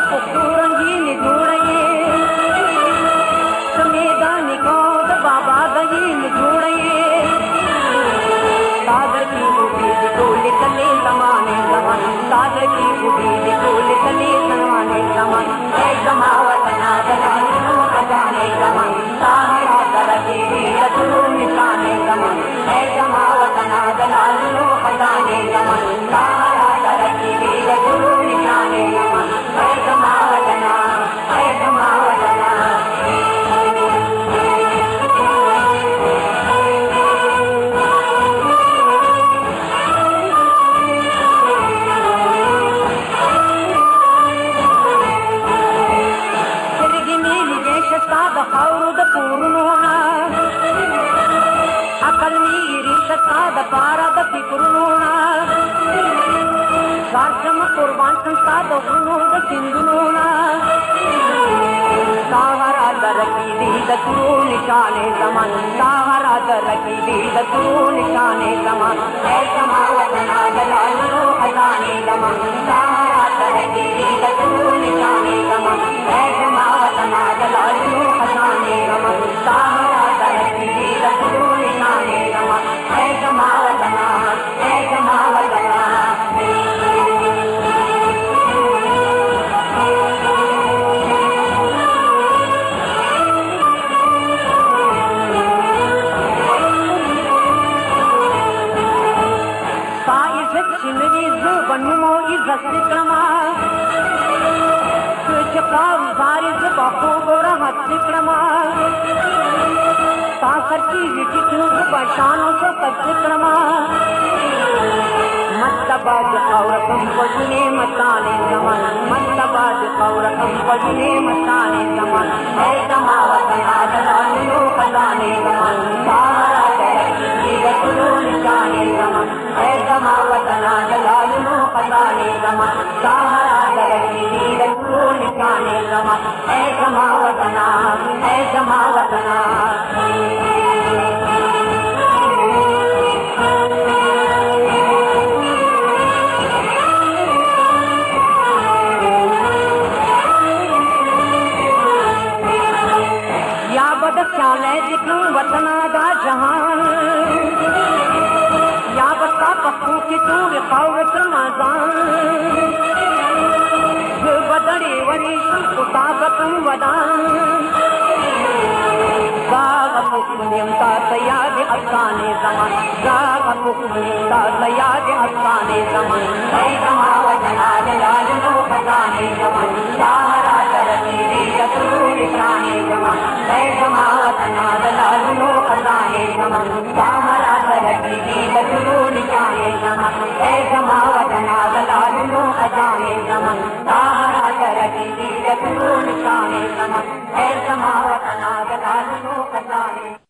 रंगीन जोड़े समेदानी को बाबा गहीन जोड़े सागर की उम्मीद डोल चले जमाने जमान सागर की उम्मीद डोल चले जमाने जमान है जमावत ना जलानो खजाने जमान साहरा तरके लतू निशाने जमान है जमावत ना जलानो खजाने जमान साहरा तरके लतू निशाने जमान है जमावत ना है जमावत ना हौद पूर्णोना अकल नीरी सताद पारद पिकुर्णोना सार्चम कुर्बान संसाद उन्नोद सिंधुनोना साहरा दरकी दीद तू निशाने जमान साहरा दरकी दीद तू निशाने जमान है जमावत ना जलालो खजाने जमान साहरा दरकी दीद तू निशाने जमान है जमावत ना जलालो खजाने जमान साहरा दरकी दीद तू निशाने जमान है जमावत ना है जमावत ना बनुमो इज्जत क्रमा चकाव बारिश बापू गोरा हथ क्रमा सासर की विटिक्यों पहचानों से कच्च क्रमा मस्तबाज औरतम बजने मताने जमान मस्तबाज औरतम बजने मताने जमान है जमावत ना जलालो खजाने जमान सारा दीदतू निशाने जमान है जमावत ना जलालो खजाने जमान सारा दीदतू निशाने जमान है जमावत ना है जमावत ना जिक्रूं वतना दा जहान या बता पप्पू की तूर पावत रमजान जो बदड़े वरी कुताबतम वदान गाग पुण्यम ता तयाद अफसाने जमान गाग पुण्यम ता तयाद अफसाने जमान है जमावत ना जलालो खजाने जमान साहरा तरकी दीदतू निशाने जमान है जमावत ना जलालो खजाने जमान साहरा तरकी दीदतू निशाने जमान है जमावत ना जलालो खजाने जमान साहरा तरकी दीदतू निशाने जमान है जमावत ना जलालो खजाने